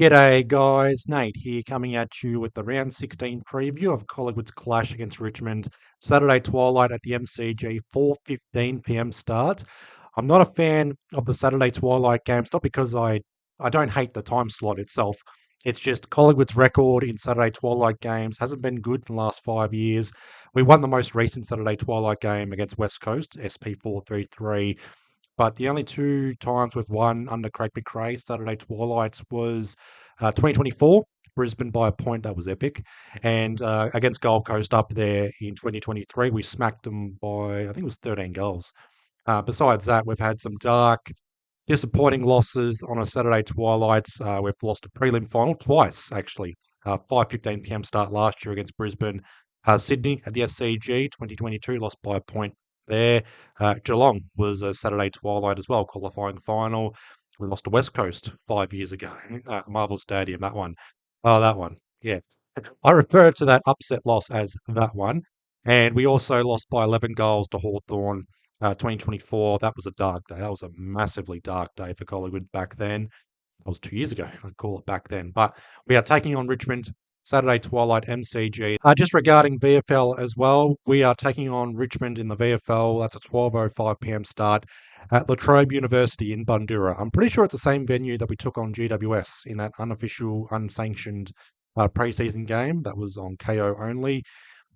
G'day guys, Nate here coming at you with the round 16 preview of Collingwood's clash against Richmond, Saturday Twilight at the MCG, 4:15 p.m. start. I'm not a fan of the Saturday Twilight games, not because I don't hate the time slot itself. It's just Collingwood's record in Saturday Twilight games hasn't been good in the last 5 years. We won the most recent Saturday Twilight game against West Coast, SP 433. But the only two times we've won under Craig McRae, Saturday Twilights, was 2024, Brisbane by a point. That was epic. And against Gold Coast up there in 2023, we smacked them by, I think it was 13 goals. Besides that, we've had some dark, disappointing losses on a Saturday Twilights. We've lost a prelim final twice, actually. 5:15 p.m. start last year against Brisbane. Sydney at the SCG 2022 lost by a point there. Geelong was a Saturday Twilight as well, qualifying final. We lost to West Coast 5 years ago. Marvel Stadium, that one. Oh, that one. Yeah. I refer to that upset loss as that one. And we also lost by 11 goals to Hawthorn 2024. That was a dark day. That was a massively dark day for Collingwood back then. That was 2 years ago. I'd call it back then. But we are taking on Richmond Saturday Twilight MCG. Just regarding VFL as well, we are taking on Richmond in the VFL. That's a 12:05 p.m. start at La Trobe University in Bundoora. I'm pretty sure it's the same venue that we took on GWS in that unofficial, unsanctioned preseason game that was on KO only.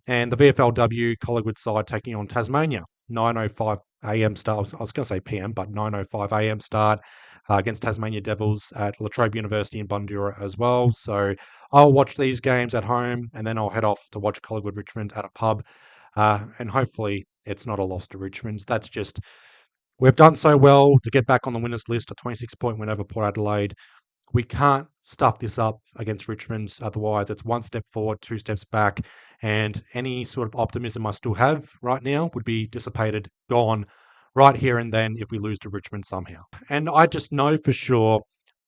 And the VFLW Collingwood side taking on Tasmania, 9:05 a.m. start. I was going to say PM, but 9:05 a.m. start against Tasmania Devils at La Trobe University in Bundoora as well. So I'll watch these games at home, and then I'll head off to watch Collingwood Richmond at a pub. And hopefully it's not a loss to Richmond. That's just, we've done so well to get back on the winners list, a 26-point win over Port Adelaide. We can't stuff this up against Richmond. Otherwise, it's one step forward, two steps back. And any sort of optimism I still have right now would be dissipated, gone right here and then if we lose to Richmond somehow. And I just know for sure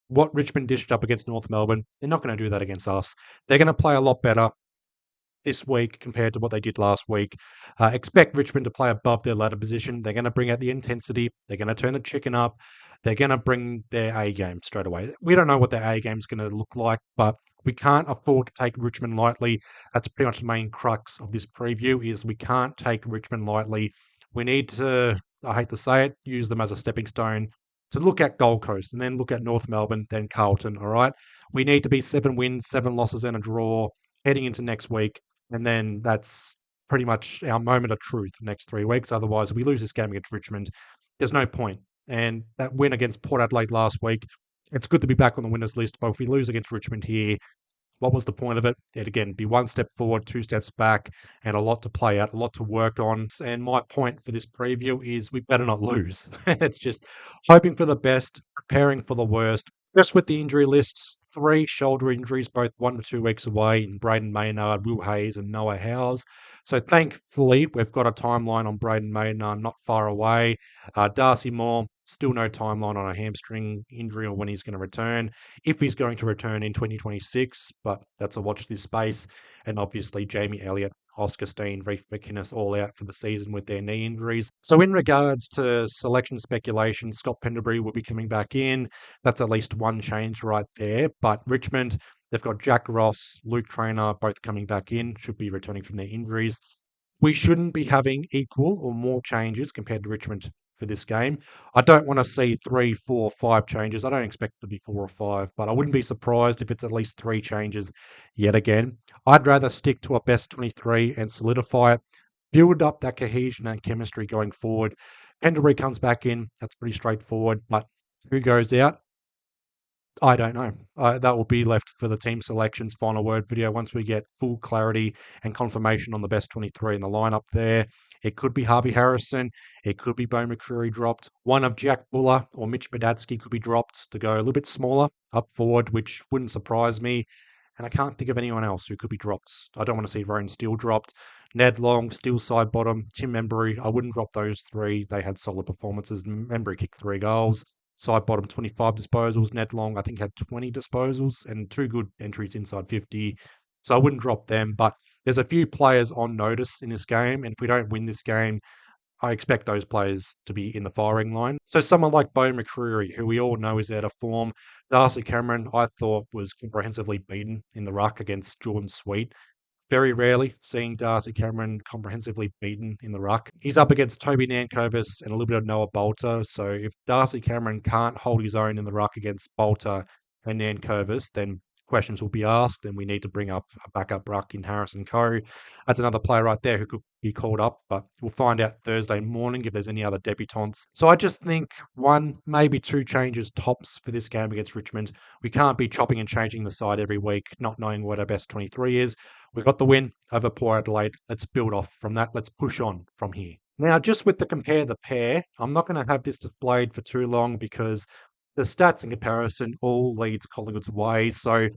what Richmond dished up against North Melbourne, they're not going to do that against us. They're going to play a lot better this week compared to what they did last week. Expect Richmond to play above their ladder position. They're going to bring out the intensity. They're going to turn the chicken up. They're going to bring their A game straight away. We don't know what their A game is going to look like, but we can't afford to take Richmond lightly. That's pretty much the main crux of this preview is we can't take Richmond lightly. We need to, I hate to say it, use them as a stepping stone to look at Gold Coast and then look at North Melbourne, then Carlton, all right? We need to be 7 wins, 7 losses and a draw heading into next week. And then that's pretty much our moment of truth the next 3 weeks. Otherwise, if we lose this game against Richmond, there's no point. And that win against Port Adelaide last week, it's good to be back on the winners list. But if we lose against Richmond here, what was the point of it? It'd again be one step forward, two steps back, and a lot to play out, a lot to work on. And my point for this preview is we better not lose. It's just hoping for the best, preparing for the worst. Just with the injury lists, 3 shoulder injuries, both 1 to 2 weeks away in Braden Maynard, Will Hayes, and Noah Howes. So thankfully, we've got a timeline on Braden Maynard not far away. Darcy Moore, still no timeline on a hamstring injury or when he's going to return. If he's going to return in 2026, but that's a watch this space. And obviously, Jamie Elliott, Oscar Steen, Reef McInnes all out for the season with their knee injuries. So in regards to selection speculation, Scott Pendlebury will be coming back in. That's at least one change right there. But Richmond, they've got Jack Ross, Luke Traynor, both coming back in, should be returning from their injuries. We shouldn't be having equal or more changes compared to Richmond for this game. I don't want to see 3, 4, 5 changes. I don't expect it to be 4 or 5, but I wouldn't be surprised if it's at least 3 changes yet again. I'd rather stick to a best 23 and solidify it, build up that cohesion and chemistry going forward. Pendlebury comes back in. That's pretty straightforward, but who goes out? I don't know. That will be left for the team selections final word video once we get full clarity and confirmation on the best 23 in the lineup there. It could be Harvey Harrison. It could be Bo McCreary dropped. One of Jack Buller or Mitch Badatsky could be dropped to go a little bit smaller up forward, which wouldn't surprise me. And I can't think of anyone else who could be dropped. I don't want to see Rowan Steele dropped. Ned Long, still side bottom. Tim Membry, I wouldn't drop those 3. They had solid performances. Membry kicked 3 goals. Side bottom 25 disposals. Ned Long, I think, had 20 disposals and 2 good entries inside 50. So I wouldn't drop them. But there's a few players on notice in this game. And if we don't win this game, I expect those players to be in the firing line. So someone like Bo McCreary, who we all know is out of form. Darcy Cameron, I thought was comprehensively beaten in the ruck against Jordan Sweet. Very rarely seeing Darcy Cameron comprehensively beaten in the ruck. He's up against Toby Nankervis and a little bit of Noah Bolter. So if Darcy Cameron can't hold his own in the ruck against Bolter and Nankervis, then questions will be asked, and we need to bring up a backup ruck in Harrison Coe. That's another player right there who could be called up, but we'll find out Thursday morning if there's any other debutants. So I just think one, maybe two changes tops for this game against Richmond. We can't be chopping and changing the side every week, not knowing what our best 23 is. We got the win over Port Adelaide. Let's build off from that. Let's push on from here. Now, just with the compare the pair, I'm not going to have this displayed for too long because the stats in comparison all leads Collingwood's way. So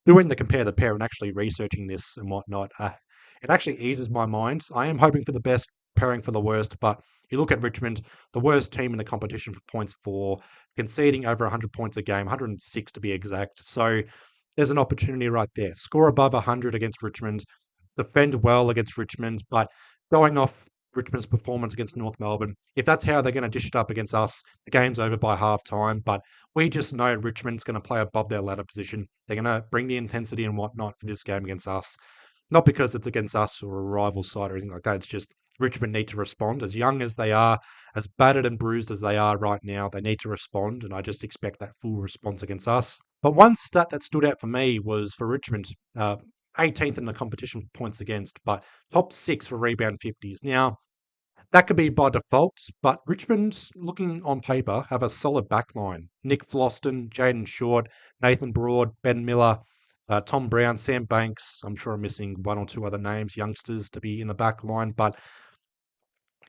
doing the compare the pair and actually researching this and whatnot, it actually eases my mind. I am hoping for the best, preparing for the worst, but you look at Richmond, the worst team in the competition for points for, conceding over 100 points a game, 106 to be exact. So there's an opportunity right there. Score above 100 against Richmond, defend well against Richmond, but going off Richmond's performance against North Melbourne, if that's how they're going to dish it up against us, the game's over by half time. But we just know Richmond's going to play above their ladder position. They're going to bring the intensity and whatnot for this game against us. Not because it's against us or a rival side or anything like that. It's just Richmond need to respond. As young as they are, as battered and bruised as they are right now, they need to respond. And I just expect that full response against us. But one stat that stood out for me was for Richmond, 18th in the competition for points against, but top 6 for rebound 50s. Now, that could be by default, but Richmond, looking on paper, have a solid backline. Nick Floston, Jaden Short, Nathan Broad, Ben Miller, Tom Brown, Sam Banks. I'm sure I'm missing one or two other names, youngsters to be in the backline, but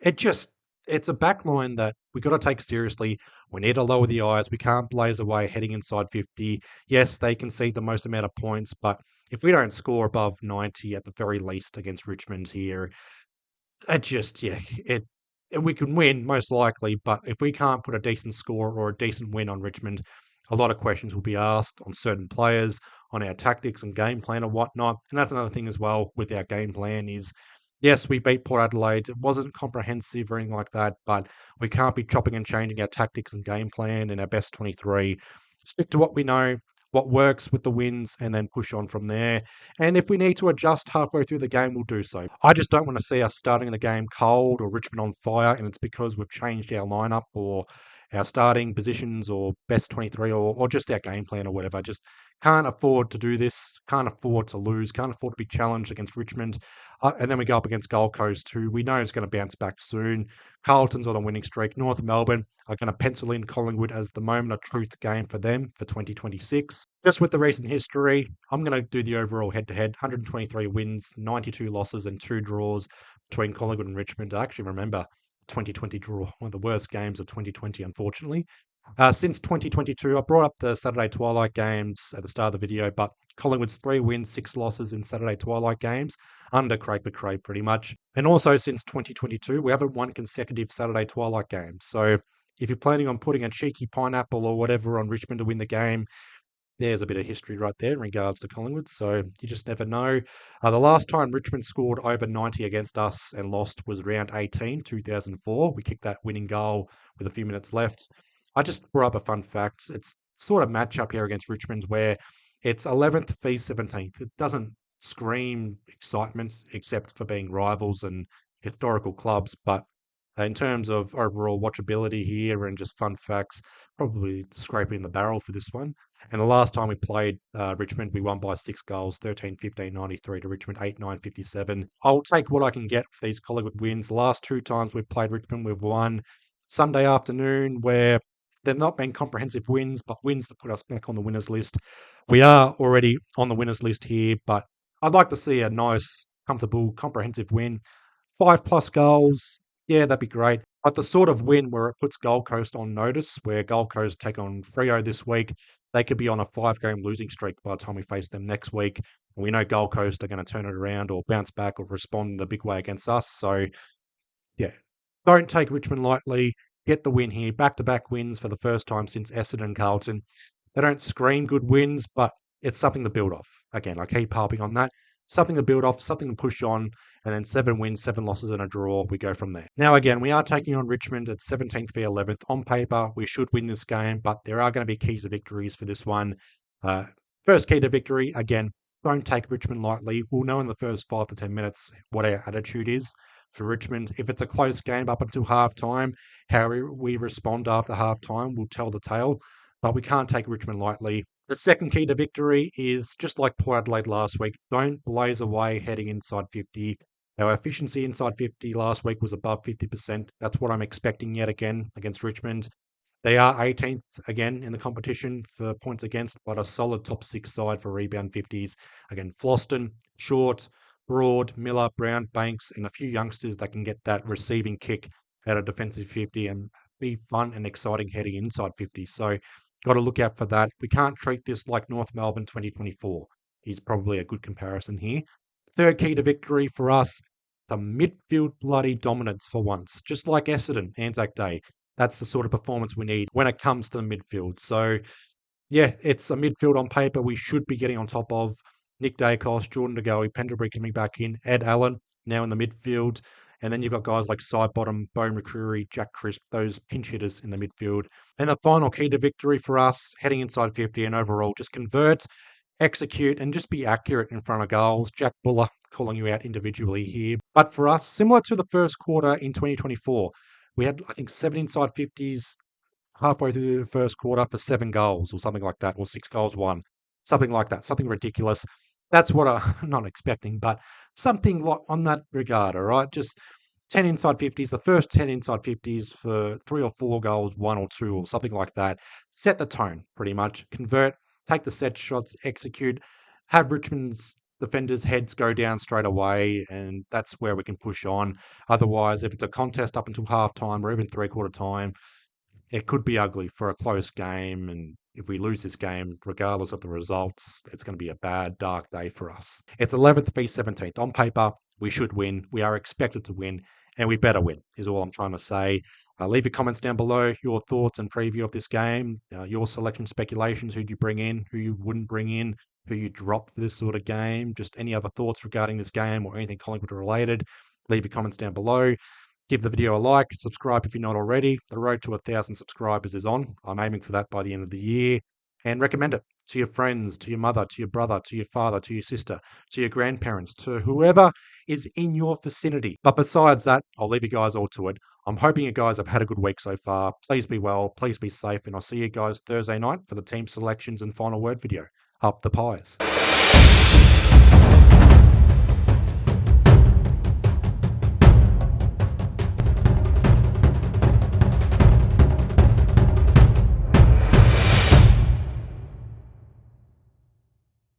it just it's a backline that we got to take seriously. We need to lower the eyes. We can't blaze away heading inside 50. Yes, they concede the most amount of points, but if we don't score above 90 at the very least against Richmond here, it just, yeah, we can win most likely, but if we can't put a decent score or a decent win on Richmond, a lot of questions will be asked on certain players, on our tactics and game plan and whatnot. And that's another thing as well with our game plan is, yes, we beat Port Adelaide. It wasn't comprehensive or anything like that, but we can't be chopping and changing our tactics and game plan and our best 23. Stick to what we know, what works with the wins, and then push on from there. And if we need to adjust halfway through the game, we'll do so. I just don't want to see us starting the game cold or Richmond on fire, and it's because we've changed our lineup or our starting positions or best 23 or just our game plan or whatever. Just can't afford to do this, can't afford to lose, can't afford to be challenged against Richmond. And then we go up against Gold Coast, who we know is going to bounce back soon. Carlton's on a winning streak. North Melbourne are going to pencil in Collingwood as the moment of truth game for them for 2026. Just with the recent history, I'm going to do the overall head-to-head. 123 wins, 92 losses, and 2 draws between Collingwood and Richmond. I actually remember 2020 draw, one of the worst games of 2020, unfortunately. Since 2022, I brought up the Saturday Twilight games at the start of the video, but Collingwood's 3 wins, 6 losses in Saturday Twilight games, under Craig McRae pretty much. And also since 2022, we haven't won consecutive Saturday Twilight games. So if you're planning on putting a cheeky pineapple or whatever on Richmond to win the game, there's a bit of history right there in regards to Collingwood. So you just never know. The last time Richmond scored over 90 against us and lost was round 18, 2004. We kicked that winning goal with a few minutes left. I just brought up a fun fact. It's sort of matchup here against Richmond where it's 11th v 17th. It doesn't scream excitement except for being rivals and historical clubs. But in terms of overall watchability here and just fun facts, probably scraping the barrel for this one. And the last time we played Richmond, we won by 6 goals, 13-15-93 to Richmond, 8-9-57. I'll take what I can get for these Collingwood wins. The last 2 times we've played Richmond, we've won Sunday afternoon, where they've not been comprehensive wins, but wins to put us back on the winners list. We are already on the winners list here, but I'd like to see a nice, comfortable, comprehensive win. 5+ goals, yeah, that'd be great. But the sort of win where it puts Gold Coast on notice, where Gold Coast take on Freo this week, they could be on a 5-game losing streak by the time we face them next week. And we know Gold Coast are going to turn it around or bounce back or respond in a big way against us. So, yeah, don't take Richmond lightly. Get the win here. Back-to-back wins for the first time since Essendon and Carlton. They don't scream good wins, but it's something to build off. Again, I keep harping on that. something to build off, something to push on, and then 7 wins, 7 losses, and a draw. We go from there. Now, again, we are taking on Richmond at 17th v 11th. On paper, we should win this game, but there are going to be keys to victories for this one. Uh, First key to victory, again, don't take Richmond lightly. We'll know in the first 5 to 10 minutes what our attitude is for Richmond. If it's a close game up until half time, how we respond after half time will tell the tale, but we can't take Richmond lightly. The second key to victory is just like Port Adelaide last week, don't blaze away heading inside 50. Our efficiency inside 50 last week was above 50%. That's what I'm expecting yet again against Richmond. They are 18th again in the competition for points against, but a solid top 6 side for rebound 50s. Again, Floston, Short, Broad, Miller, Brown, Banks, and a few youngsters that can get that receiving kick at a defensive 50 and be fun and exciting heading inside 50. So, got to look out for that. We can't treat this like North Melbourne 2024. Is probably a good comparison here. Third key to victory for us, the midfield bloody dominance for once, just like Essendon, Anzac Day. That's the sort of performance we need when it comes to the midfield. So, yeah, it's a midfield on paper we should be getting on top of. Nick Dacos, Jordan De Goey, Pendlebury coming back in, Ed Allen now in the midfield. And then you've got guys like Sidebottom, Bo McCreary, Jack Crisp, those pinch hitters in the midfield. And the final key to victory for us, heading inside 50 and overall, just convert, execute, and just be accurate in front of goals. Jack Buller calling you out individually here. But for us, similar to the first quarter in 2024, we had, I think, 7 inside 50s halfway through the first quarter for 7 goals or something like that, or 6 goals, 1. Something like that, something ridiculous. That's what I'm not expecting, but something on that regard, all right? Just 10 inside 50s, the first 10 inside 50s for 3 or 4 goals, 1 or 2, or something like that. Set the tone, pretty much. Convert, take the set shots, execute, have Richmond's defenders' heads go down straight away, and that's where we can push on. Otherwise, if it's a contest up until half time or even three-quarter time, it could be ugly for a close game. And if we lose this game, regardless of the results, it's going to be a bad, dark day for us. It's 11th v 17th. On paper, we should win. We are expected to win, and we better win, is all I'm trying to say. Leave your comments down below, your thoughts and preview of this game, your selection speculations, who'd you bring in, who you wouldn't bring in, who you drop for this sort of game, just any other thoughts regarding this game or anything Collingwood related. Leave your comments down below. Give the video a like, subscribe if you're not already. The road to 1,000 subscribers is on. I'm aiming for that by the end of the year. And recommend it to your friends, to your mother, to your brother, to your father, to your sister, to your grandparents, to whoever is in your vicinity. But besides that, I'll leave you guys all to it. I'm hoping you guys have had a good week so far. Please be well, please be safe, and I'll see you guys Thursday night for the team selections and final word video. Up the Pies.